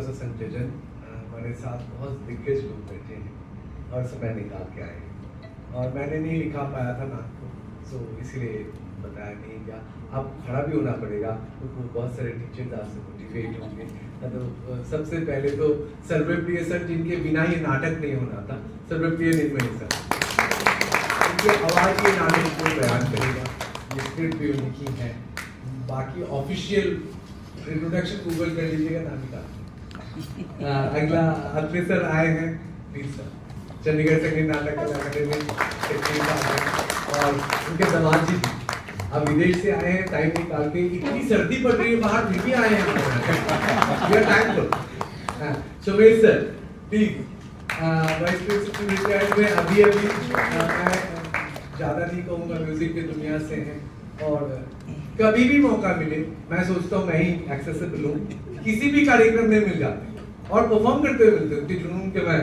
Professor Sanjay, हमारे साथ बहुत दिग्गज लोग बैठे हैं और समय निकाल के आए हैं और मैंने नहीं लिखा पाया था नाम को, सो इसलिए बताया नहीं गया। अब खड़ा भी होना पड़ेगा क्योंकि बहुत सारे टीचर्स आपसे मोटिवेट होंगे। तो सबसे पहले तो सर्वप्रिय सर, जिनके बिना ये नाटक नहीं होना था, सर्वप्रिय निर्मली सर, उनकी आवाज़ ये नाटक को बयान करेगा, ये स्क्रिप्ट भी उनकी है। बाकी ऑफिशियल इंट्रोडक्शन गूगल कर लीजिएगा, नाम निकाल। अगला अत्रे सर आए हैं, प्लीज सर, चंडीगढ़ संगीत नाटक अकादमी और उनके दामाद जी अब विदेश से आए हैं, टाइम निकाल के। इतनी सर्दी पड़ रही है बाहर, फिर भी आए हैं टाइम तो। Sumesh sir please, vice principal retired में अभी मैं ज़्यादा नहीं कहूँगा, म्यूजिक की दुनिया से हैं और कभी भी मौका मिले मैं सोचता हूँ मैं ही एक्सेसिबल हूँ, किसी भी कार्यक्रम में मिल जाते हैं और परफॉर्म करते हुए मिलते हैं, उनके जुनून के मैं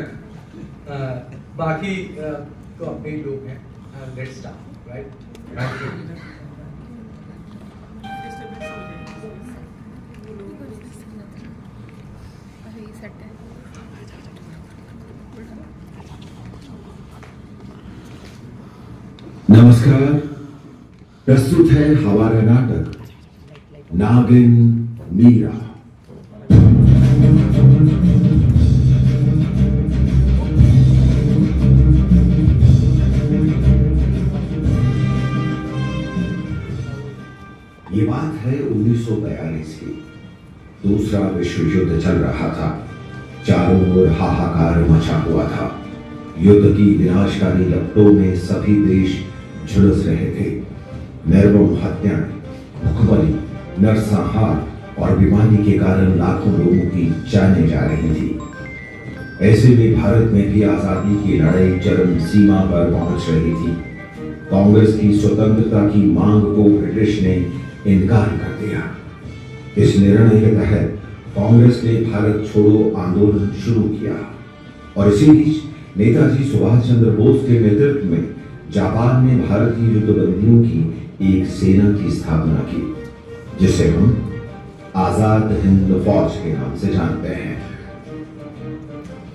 बाकी तो अपने ही लोग हैं। Let's start, right? नमस्कार, प्रस्तुत है हमारा नाटक नागिन मीरा। ये बात है 1942 की। दूसरा विश्व युद्ध चल रहा था, चारों ओर हाहाकार मचा हुआ था। युद्ध की विनाशकारी लपटों में सभी देश झुलस रहे थे। निर्मम हत्याएं, भुखमरी, नरसंहार और बीमारी के कारण लाखों लोगों की जानें जा रही थी। ऐसे में भारत में भी आजादी की लड़ाई चरम सीमा पर पहुंच रही थी। कांग्रेस की स्वतंत्रता की मांग को ब्रिटिश ने इनकार कर दिया। इस निर्णय के तहत कांग्रेस ने भारत छोड़ो आंदोलन शुरू किया और इसी बीच नेताजी सुभाष चंद्र बोस के नेतृत्व में जापान ने भारतीय युद्धबंदियों की एक सेना की स्थापना की, जिसे हम आजाद हिंद फौज के नाम से जानते हैं।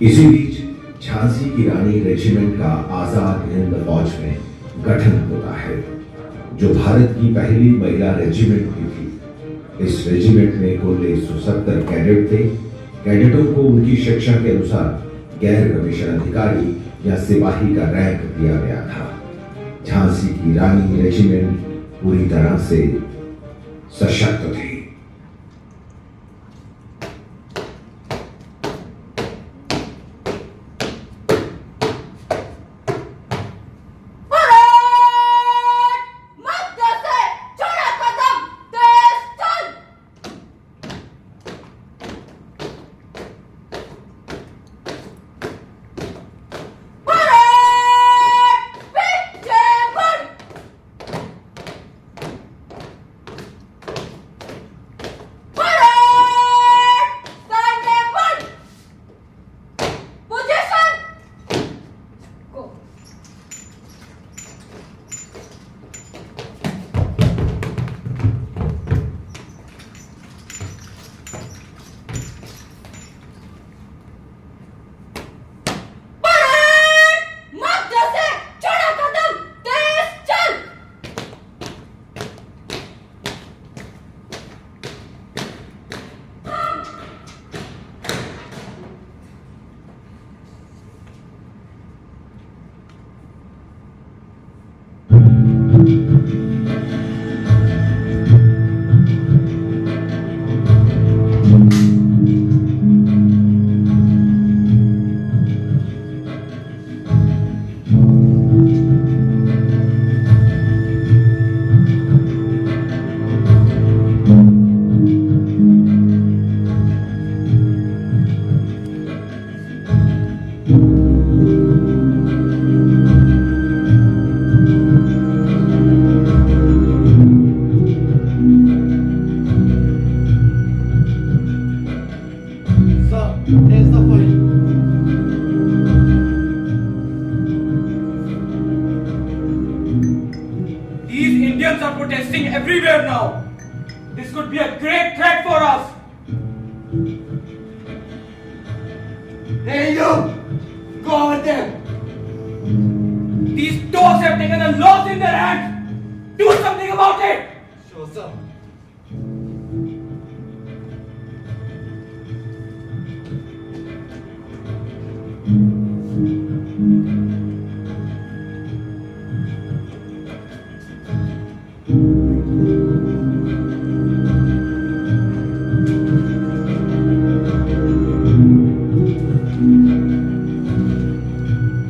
इसी बीच झांसी की रानी रेजिमेंट का आजाद हिंद फौज में गठन होता है, जो भारत की पहली महिला रेजिमेंट भी थी। इस रेजिमेंट में कुल 170 कैडेट थे। कैडेटों को उनकी शिक्षा के अनुसार गैर कमीशन अधिकारी या सिपाही का रैंक दिया गया था। झांसी की रानी रेजिमेंट पूरी तरह से सशक्त थी। Indians are protesting everywhere now. This could be a great threat for us. Hey, you! Go over there! These dogs have taken the laws in their hands. Do something about it. Show some.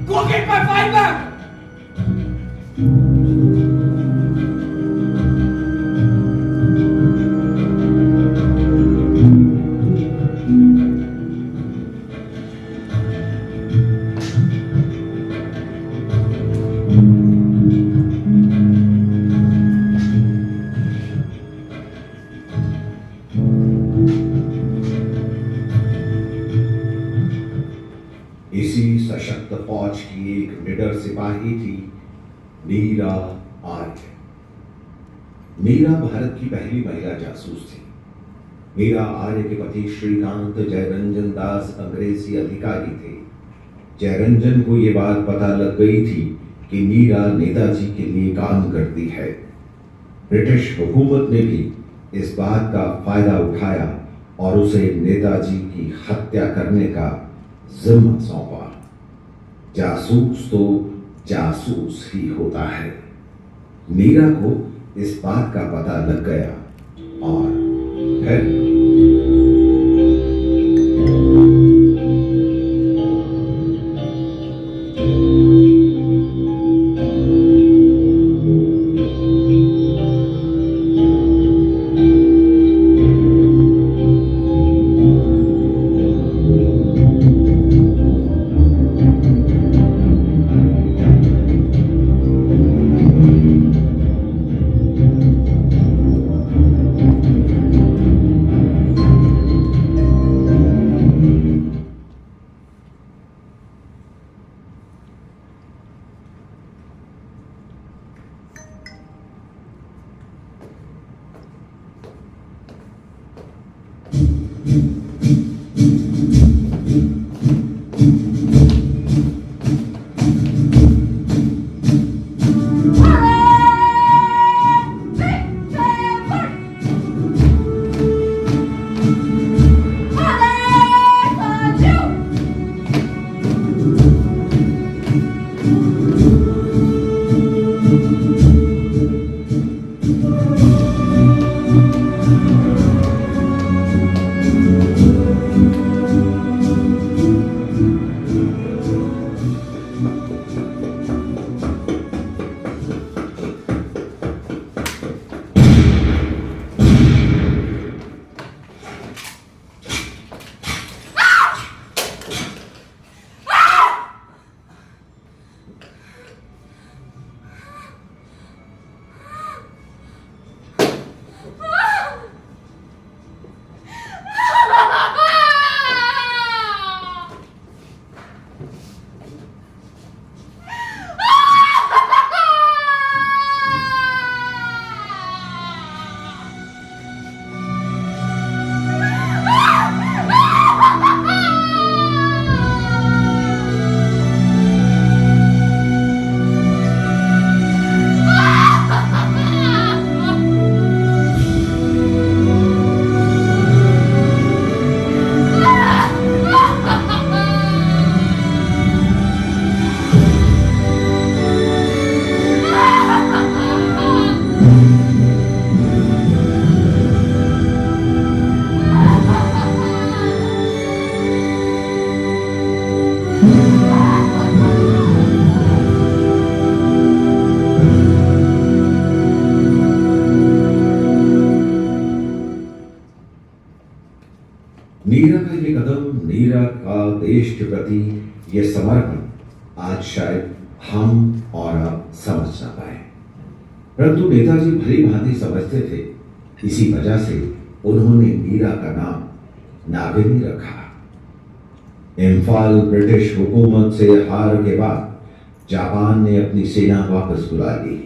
Go get my file back. इसी सशक्त फौज की एक निडर सिपाही थी मीरा आर्य। मीरा भारत की पहली महिला जासूस थी। मीरा आर्य के पति श्रीकांत जयरंजन दास अंग्रेजी अधिकारी थे। जयरंजन को यह बात पता लग गई थी कि मीरा नेताजी के लिए काम करती है। ब्रिटिश हुकूमत ने भी इस बात का फायदा उठाया और उसे नेताजी की हत्या करने का जिम्मा सौंपा। जासूस तो जासूस ही होता है। मीरा को इस बात का पता लग गया और फिर मीरा का ये कदम, मीरा का देश के प्रति ये समर्पण आज शायद हम और आप समझ ना पाए, परंतु नेताजी भली भांति समझते थे। इसी वजह से उन्होंने मीरा का नाम नागिनी रखा। इम्फाल ब्रिटिश हुकूमत से हार के बाद जापान ने अपनी सेना वापस बुला ली।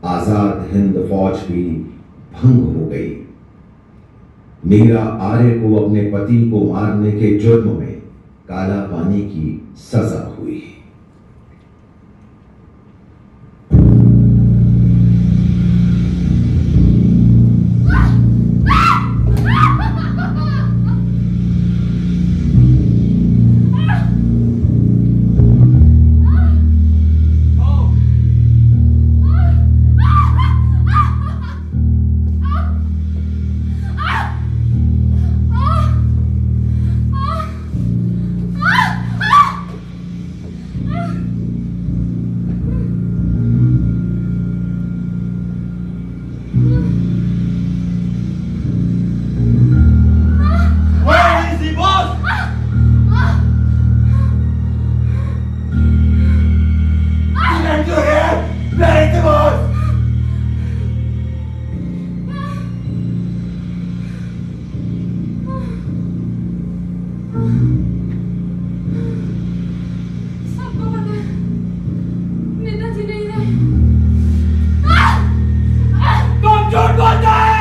आजाद हिंद फौज भी भंग हो गई। मीरा आर्य को अपने पति को मारने के जुर्म में काला पानी की सजा हुई। Where is he, boss? Can't you hear? Where is the boss? सबको पता है नेताजी नहीं रहे। तुम झूठ बोलते हैं।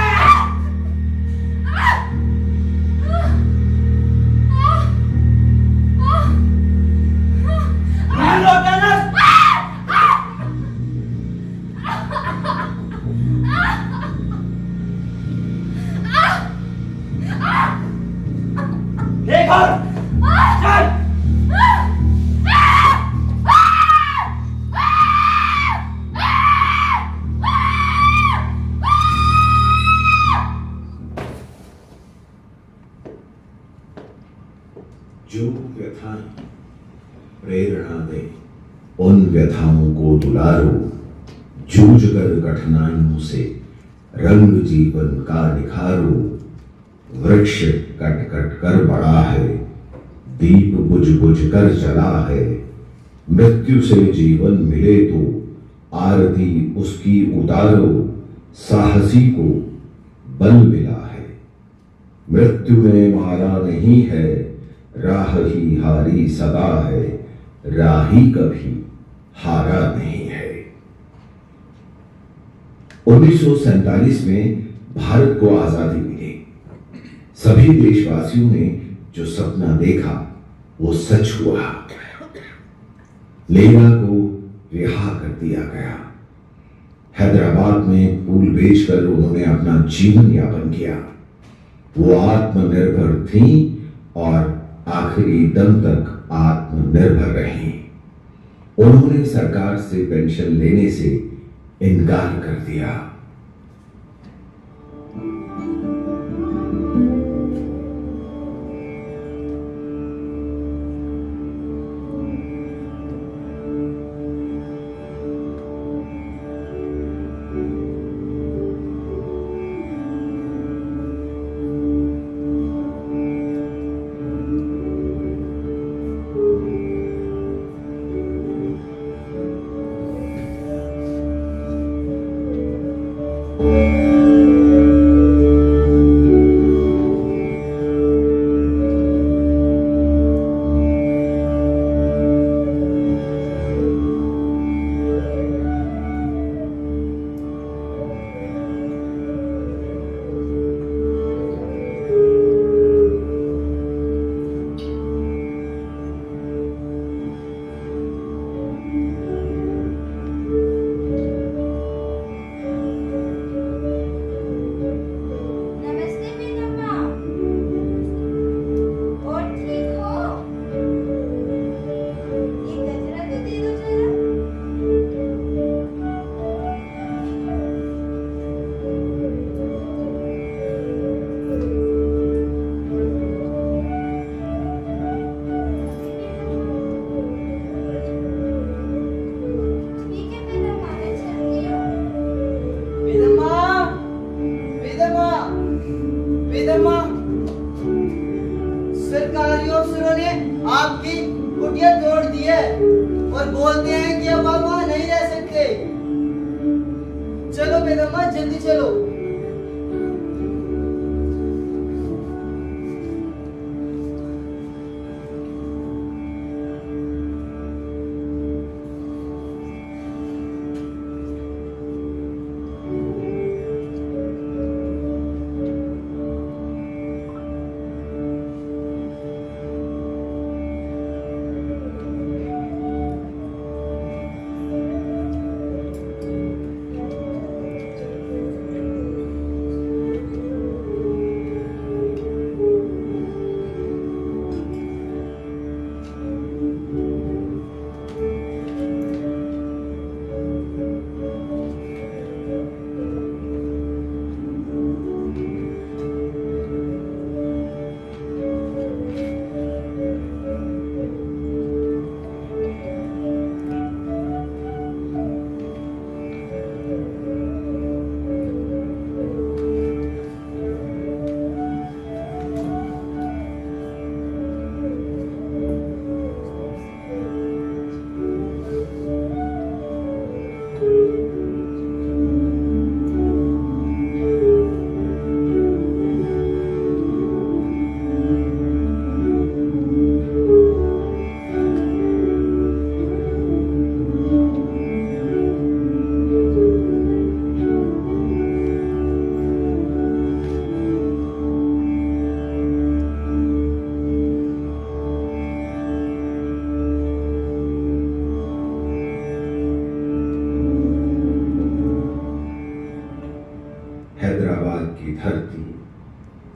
Hello tennis. एक और चल। जो व्यथाएं प्रेरणा दे उन व्यथाओं को दुलारो, जूझ कर कठिनाइयों से रंग जीवन का निखारो। वृक्ष कट कट कर बड़ा है, दीप बुझ बुझ कर जला है। मृत्यु से जीवन मिले तो आरती उसकी उतारो, साहसी को बल मिला है। मृत्यु में मारा नहीं है, राह ही हारी सदा है, राही कभी हारा नहीं है। 1947 में भारत को आजादी मिली। सभी देशवासियों ने जो सपना देखा वो सच हुआ। लैला को रिहा कर दिया गया। हैदराबाद में फूल बेचकर उन्होंने अपना जीवन यापन किया। वो आत्मनिर्भर थीं और आखिरी दम तक आत्मनिर्भर रहीं। उन्होंने सरकार से पेंशन लेने से इनकार कर दिया। सरकारी अफसरों ने आपकी कुटिया तोड़ दी है और बोलते हैं कि अब आप वहां नहीं रह सकते। चलो बेदम्मा जल्दी चलो।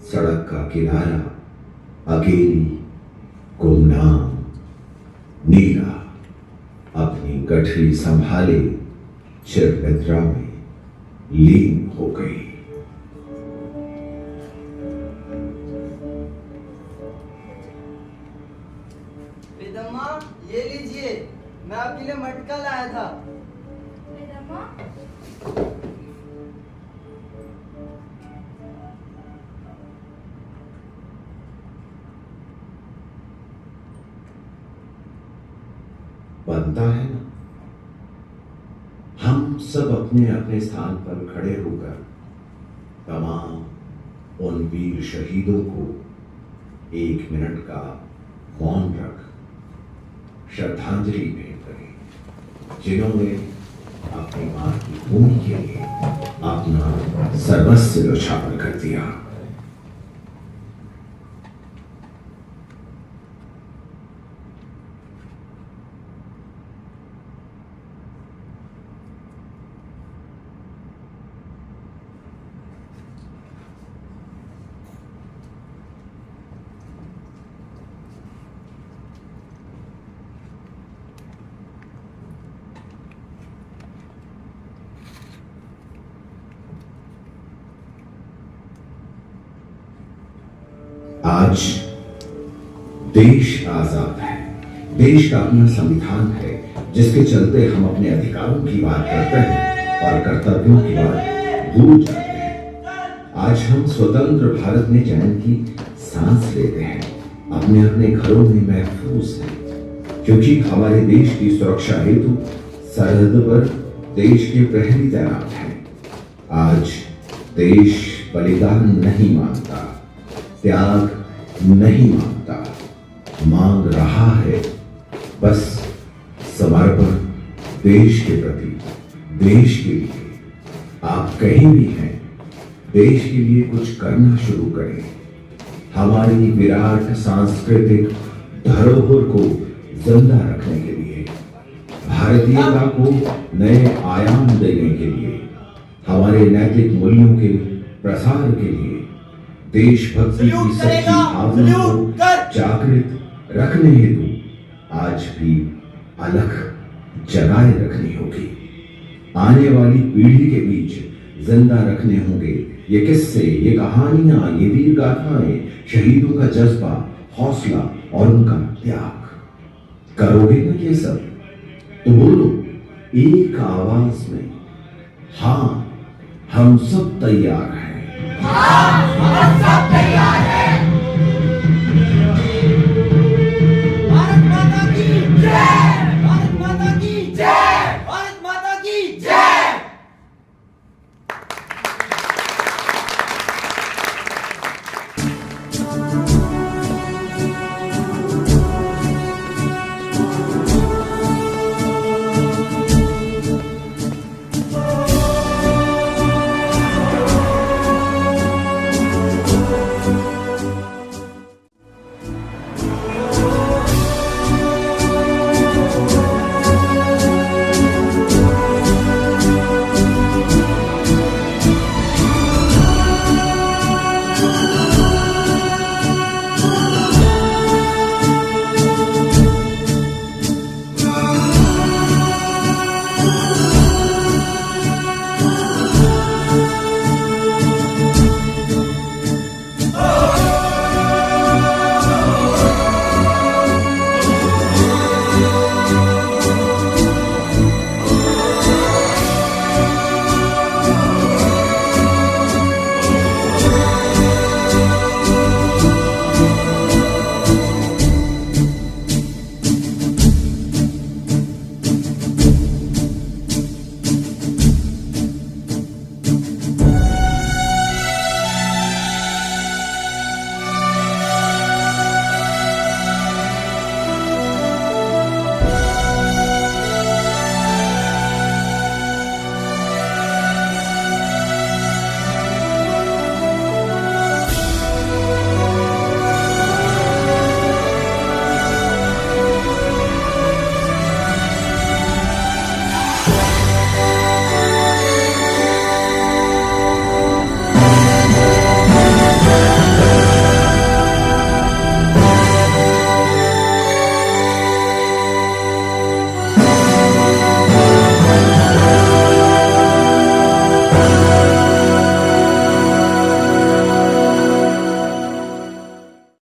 सड़क का किनारा, अकेली, गुमनाम, नीला अपनी गठरी संभाले चिर निद्रा में लीन हो गई। बेदम्मा, ये लीजिए, मैं आपके लिए मटका लाया था। बेदम्मा, बनता है ना, हम सब अपने अपने स्थान पर खड़े होकर तमाम उन वीर शहीदों को 1 मिनट का मौन रख श्रद्धांजलि भेंट करें, जिन्होंने अपनी मां की भूमि के लिए अपना सर्वस्व न्यौछावर कर दिया। आज देश आजाद है, देश का अपना संविधान है, जिसके चलते हम अपने अधिकारों की बात करते हैं और कर्तव्यों की बात भूल जाते हैं। आज हम स्वतंत्र भारत में चैन की सांस लेते हैं, अपने अपने घरों में महफूज हैं, क्योंकि हमारे देश की सुरक्षा हेतु सरहद पर देश के प्रहरी तैनात हैं। आज देश बलिदान नहीं मांगता, त्याग नहीं मांगता, मांग रहा है बस समर्पण देश के प्रति, देश के लिए। आप कहीं भी हैं, देश के लिए कुछ करना शुरू करें। हमारी विराट सांस्कृतिक धरोहर को जिंदा रखने के लिए, भारतीयता को नए आयाम देने के लिए, हमारे नैतिक मूल्यों के प्रसार के लिए, देशभक्ति की सच्ची भावना को जागृत रखने हेतु आज भी अलख जगाए रखनी होगी। आने वाली पीढ़ी के बीच जिंदा रखने होंगे ये किस्से, ये कहानियां, ये वीर गाथाएं, शहीदों का जज्बा, हौसला और उनका त्याग। करोगे ना ये सब? तो बोलो एक आवाज में, हाँ हम सब तैयार हैं।